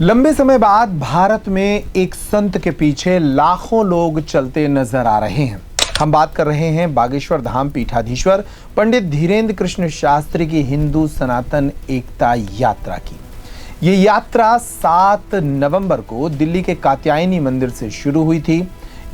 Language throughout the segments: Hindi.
लंबे समय बाद भारत में एक संत के पीछे लाखों लोग चलते नजर आ रहे हैं। हम बात कर रहे हैं बागेश्वर धाम पीठाधीश्वर पंडित धीरेन्द्र कृष्ण शास्त्री की हिंदू सनातन एकता यात्रा की। ये यात्रा 7 नवंबर को दिल्ली के कात्यायनी मंदिर से शुरू हुई थी।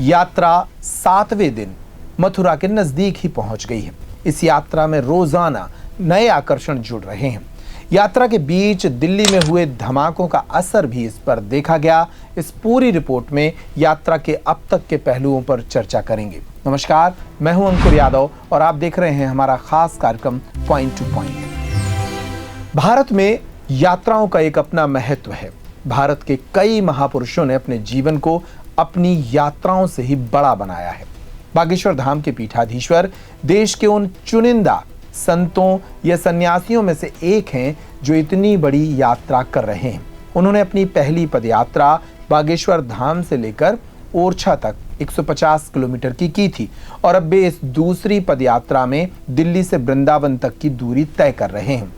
यात्रा 7वें दिन मथुरा के नजदीक ही पहुंच गई है। इस यात्रा में रोजाना नए आकर्षण जुड़ रहे हैं। यात्रा के बीच दिल्ली में हुए धमाकों का असर भी इस पर देखा गया। इस पूरी रिपोर्ट में यात्रा के अब तक के पहलुओं पर चर्चा करेंगे। नमस्कार, मैं हूं अंकुर यादव और आप देख रहे हैं हमारा खास कार्यक्रम पॉइंट टू पॉइंट। भारत में यात्राओं का एक अपना महत्व है। भारत के कई महापुरुषों ने अपने जीवन को अपनी यात्राओं से ही बड़ा बनाया है। बागेश्वर धाम के पीठाधीश्वर देश के उन चुनिंदा संतों या सन्यासियों में से एक हैं जो इतनी बड़ी यात्रा कर रहे हैं। उन्होंने अपनी पहली पदयात्रा बागेश्वर धाम से लेकर ओरछा तक 150 किलोमीटर की थी और अब वे इस दूसरी पदयात्रा में दिल्ली से वृंदावन तक की दूरी तय कर रहे हैं।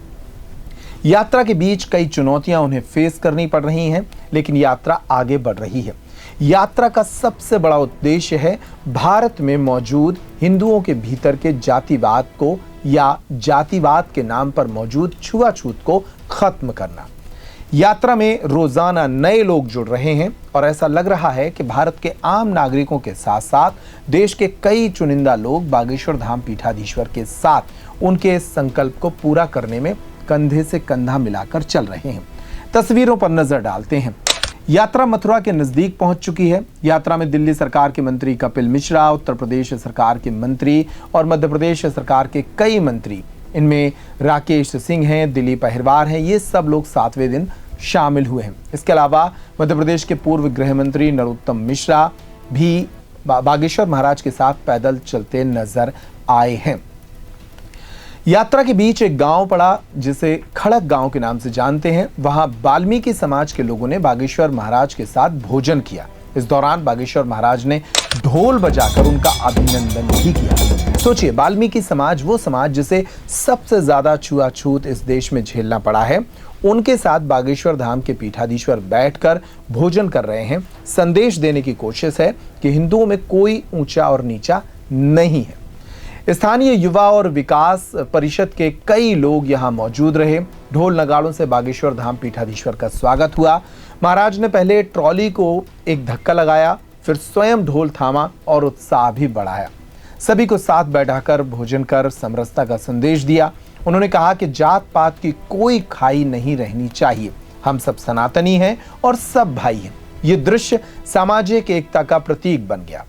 यात्रा के बीच कई चुनौतियां उन्हें फेस करनी पड़ रही हैं, लेकिन यात्रा आगे बढ़ रही है। यात्रा का सबसे बड़ा उद्देश्य है भारत में मौजूद हिंदुओं के भीतर के जातिवाद को या जातिवाद के नाम पर मौजूद छुआछूत को खत्म करना। यात्रा में रोजाना नए लोग जुड़ रहे हैं और ऐसा लग रहा है कि भारत के आम नागरिकों के साथ साथ देश के कई चुनिंदा लोग बागेश्वर धाम पीठाधीश्वर के साथ उनके संकल्प को पूरा करने में कंधे से कंधा मिलाकर चल रहे हैं। तस्वीरों पर नजर डालते हैं। यात्रा मथुरा के नजदीक पहुंच चुकी है। यात्रा में दिल्ली सरकार के मंत्री कपिल मिश्रा, उत्तर प्रदेश सरकार के मंत्री और मध्य प्रदेश सरकार के कई मंत्री, इनमें राकेश सिंह हैं, दिलीप अहिरवार हैं, ये सब लोग 7वें दिन शामिल हुए हैं। इसके अलावा मध्य प्रदेश के पूर्व गृह मंत्री नरोत्तम मिश्रा भी बागेश्वर महाराज के साथ पैदल चलते नजर आए हैं। यात्रा के बीच एक गांव पड़ा जिसे खड़क गांव के नाम से जानते हैं। वहां वाल्मीकि समाज के लोगों ने बागेश्वर महाराज के साथ भोजन किया। इस दौरान बागेश्वर महाराज ने ढोल बजाकर उनका अभिनंदन भी किया। सोचिए, वाल्मीकि समाज, वो समाज जिसे सबसे ज्यादा छुआछूत इस देश में झेलना पड़ा है, उनके साथ बागेश्वर धाम के पीठाधीश्वर बैठकर भोजन कर रहे हैं। संदेश देने की कोशिश है कि हिंदुओं में कोई ऊंचा और नीचा नहीं है। स्थानीय युवा और विकास परिषद के कई लोग यहां मौजूद रहे। ढोल नगाड़ों से बागेश्वर धाम पीठाधीश्वर का स्वागत हुआ। महाराज ने पहले ट्रॉली को एक धक्का लगाया, फिर स्वयं ढोल थामा और उत्साह भी बढ़ाया। सभी को साथ बैठाकर भोजन कर समरसता का संदेश दिया। उन्होंने कहा कि जात पात की कोई खाई नहीं रहनी चाहिए। हम सब सनातनी हैं और सब भाई हैं। ये दृश्य सामाजिक एकता का प्रतीक बन गया।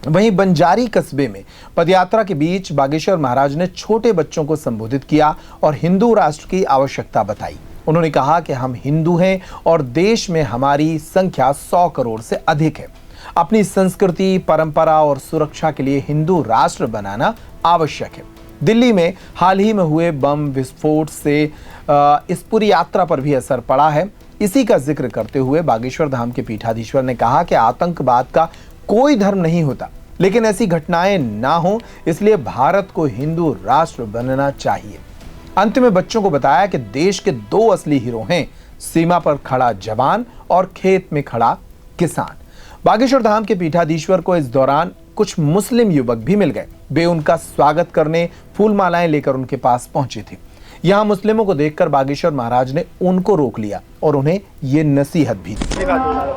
वहीं बंजारी कस्बे में पदयात्रा के बीच बागेश्वर महाराज ने छोटे बच्चों को संबोधित किया और हिंदू राष्ट्र की आवश्यकता बताई। उन्होंने कहा कि हम हिंदू हैं और देश में हमारी संख्या 100 करोड़ से अधिक है। अपनी संस्कृति, परंपरा और सुरक्षा के लिए हिंदू राष्ट्र बनाना आवश्यक है। दिल्ली में हाल ही में हुए बम विस्फोट से इस पूरी यात्रा पर भी असर पड़ा है। इसी का जिक्र करते हुए बागेश्वर धाम के पीठाधीश्वर ने कहा कि आतंकवाद का कोई धर्म नहीं होता, लेकिन ऐसी घटनाएं ना हो, इसलिए भारत को हिंदू राष्ट्र बनना चाहिए। अंत में बच्चों को बताया कि देश के 2 असली हीरो हैं, सीमा पर खड़ा जवान और खेत में खड़ा किसान। बागेश्वर धाम के पीठाधीश्वर को इस दौरान कुछ मुस्लिम युवक भी मिल गए। वे उनका स्वागत करने फूल मालाएं लेकर उनके पास पहुंचे थे। यहां मुस्लिमों को देखकर बागेश्वर महाराज ने उनको रोक लिया और उन्हें ये नसीहत भी दी।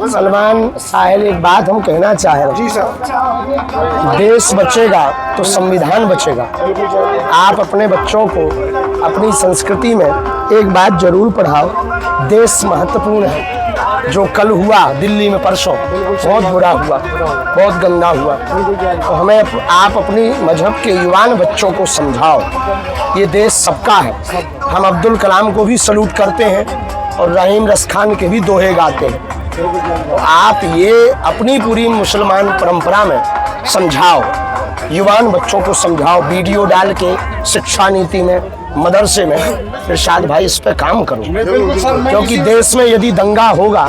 सलमान साहिल, एक बात हम कहना चाह रहे हैं, देश बचेगा तो संविधान बचेगा। आप अपने बच्चों को अपनी संस्कृति में एक बात जरूर पढ़ाओ, देश महत्वपूर्ण है। जो कल हुआ दिल्ली में परसों, बहुत बुरा हुआ, बहुत गंदा हुआ। तो हमें आप अपनी मजहब के युवान बच्चों को समझाओ, ये देश सबका है। हम अब्दुल कलाम को भी सलूट करते हैं और रहीम रसखान के भी दोहे गाते हैं। तो आप ये अपनी पूरी मुसलमान परंपरा में समझाओ, युवान बच्चों को समझाओ। वीडियो डाल के शिक्षा नीति में, मदरसे में इरशाद भाई इस पे काम करो, क्योंकि देश में यदि दंगा होगा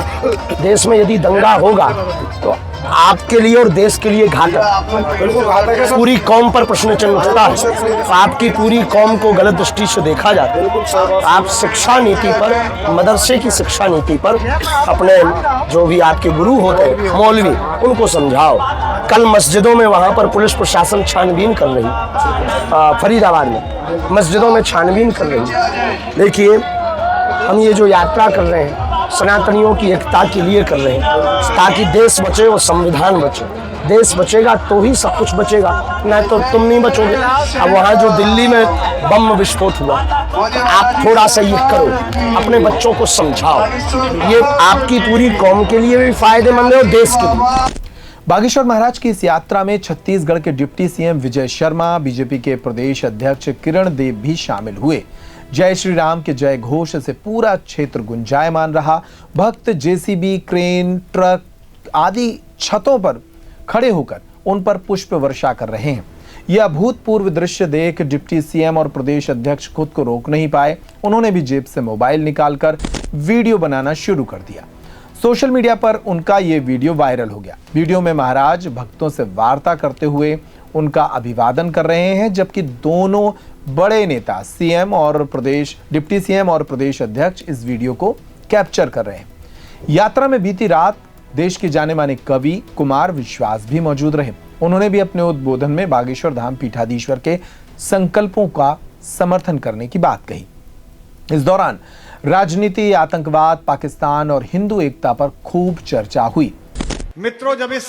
तो आपके लिए और देश के लिए घातक, पूरी कौम पर प्रश्न चिन्ह उठता है, आपकी पूरी कौम को गलत दृष्टि से देखा जाता है। आप शिक्षा नीति पर, मदरसे की शिक्षा नीति पर अपने जो भी आपके गुरु होते हैं मौलवी, उनको समझाओ। कल मस्जिदों में वहाँ पर पुलिस प्रशासन छानबीन कर रही, फरीदाबाद में मस्जिदों में छानबीन कर रही। देखिए, हम ये जो यात्रा कर रहे हैं सनातनियों की एकता के लिए कर रहे हैं, ताकि देश बचे और संविधान बचे। देश बचेगा तो ही सब कुछ बचेगा, नहीं तो तुम नहीं बचोगे। अब वहाँ जो दिल्ली में बम विस्फोट हुआ, आप थोड़ा सा ये करो, अपने बच्चों को समझाओ, ये आपकी पूरी कौम के लिए भी फायदेमंद है और देश के लिए। बागेश्वर महाराज की इस यात्रा में छत्तीसगढ़ के deputy CM Vijay Sharma, BJP के प्रदेश अध्यक्ष किरण देव भी शामिल हुए। जय श्री राम के जय घोष से पूरा क्षेत्र गुंजायमान रहा। भक्त जेसीबी, क्रेन, ट्रक आदि छतों पर खड़े होकर उन पर पुष्प वर्षा कर रहे हैं। यह अभूतपूर्व दृश्य देख डिप्टी सीएम और प्रदेश अध्यक्ष खुद को रोक नहीं पाए। उन्होंने भी जेब से मोबाइल निकालकर वीडियो बनाना शुरू कर दिया। सोशल मीडिया पर उनका ये वीडियो वायरल हो गया। वीडियो में महाराज भक्तों से वार्ता करते हुए उनका अभिवादन कर रहे हैं, जबकि दोनों बड़े नेता डिप्टी सीएम और प्रदेश अध्यक्ष इस वीडियो को कैप्चर कर रहे हैं। यात्रा में बीती रात देश के जाने माने कवि कुमार विश्वास भी मौजूद रहे। उन्होंने भी अपने उद्बोधन में बागेश्वर धाम पीठाधीश्वर के संकल्पों का समर्थन करने की बात कही। इस दौरान राजनीति, आतंकवाद, पाकिस्तान और हिंदू एकता पर खूब चर्चा हुई। मित्रों, जब इस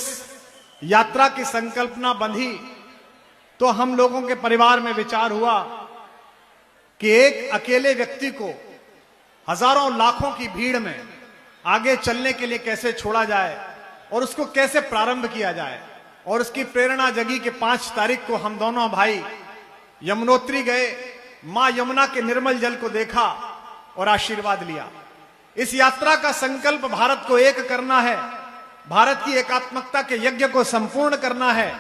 यात्रा की संकल्पना बंधी तो हम लोगों के परिवार में विचार हुआ कि एक अकेले व्यक्ति को हजारों लाखों की भीड़ में आगे चलने के लिए कैसे छोड़ा जाए और उसको कैसे प्रारंभ किया जाए। और उसकी प्रेरणा जगी कि 5 तारीख को हम दोनों भाई यमुनोत्री गए, मां यमुना के निर्मल जल को देखा और आशीर्वाद लिया। इस यात्रा का संकल्प भारत को एक करना है, भारत की एकात्मकता के यज्ञ को संपूर्ण करना है।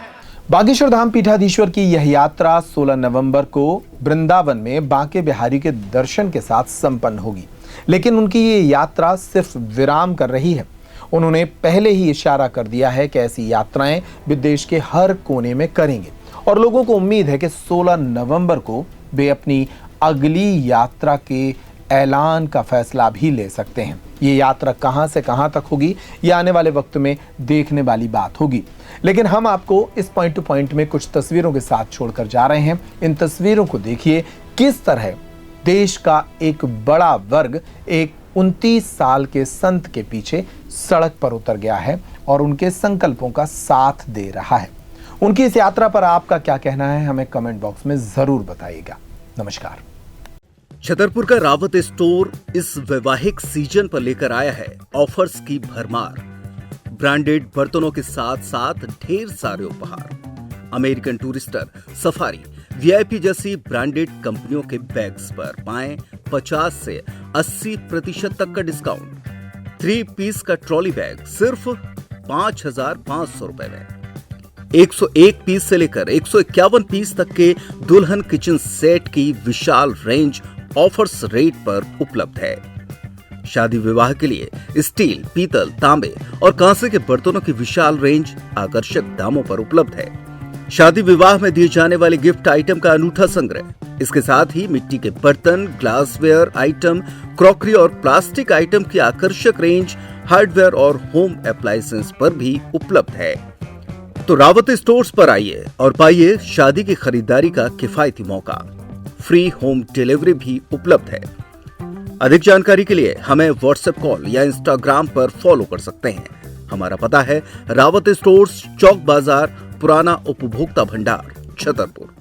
बागेश्वर धाम पीठाधीश्वर की यह यात्रा 16 नवंबर को वृंदावन में बांके बिहारी के दर्शन के साथ संपन्न होगी। लेकिन उनकी ये यात्रा सिर्फ विराम कर रही है। उन्होंने पहले ही इशारा कर दिया है कि ऐसी यात्राएं वे देश के हर कोने में करेंगे और लोगों को उम्मीद है कि 16 नवंबर को वे अपनी अगली यात्रा के ऐलान का फैसला भी ले सकते हैं। ये यात्रा कहां से कहां तक होगी, ये आने वाले वक्त में देखने वाली बात होगी। लेकिन हम आपको इस पॉइंट टू पॉइंट में कुछ तस्वीरों के साथ छोड़कर जा रहे हैं। इन तस्वीरों को देखिए, किस तरह देश का एक बड़ा वर्ग एक 29 साल के संत के पीछे सड़क पर उतर गया है और उनके संकल्पों का साथ दे रहा है। उनकी इस यात्रा पर आपका क्या कहना है, हमें कमेंट बॉक्स में जरूर बताइएगा। नमस्कार। छतरपुर का रावत स्टोर इस वैवाहिक सीजन पर लेकर आया है ऑफर्स की भरमार। ब्रांडेड बर्तनों के साथ साथ ढेर सारे उपहार। अमेरिकन टूरिस्टर, सफारी, वीआईपी जैसी ब्रांडेड कंपनियों के बैग्स पर पाएं 50 से 80% तक का डिस्काउंट। 3 पीस का ट्रॉली बैग सिर्फ 5,500 रुपए में। 101 पीस से लेकर 151 पीस तक के दुल्हन किचन सेट की विशाल रेंज ऑफर्स रेट पर उपलब्ध है। शादी विवाह के लिए स्टील, पीतल, तांबे और कांसे के बर्तनों की विशाल रेंज आकर्षक दामों पर उपलब्ध है। शादी विवाह में दिए जाने वाले गिफ्ट आइटम का अनूठा संग्रह। इसके साथ ही मिट्टी के बर्तन, ग्लासवेयर आइटम, क्रॉकरी और प्लास्टिक आइटम की आकर्षक रेंज हार्डवेयर और होम अप्लायंसेस पर भी उपलब्ध है। तो रावत स्टोर्स पर आइए और पाइए शादी की खरीदारी का किफायती मौका। फ्री होम डिलीवरी भी उपलब्ध है। अधिक जानकारी के लिए हमें व्हाट्सएप कॉल या इंस्टाग्राम पर फॉलो कर सकते हैं। हमारा पता है रावत स्टोर्स, चौक बाजार, पुराना उपभोक्ता भंडार, छतरपुर।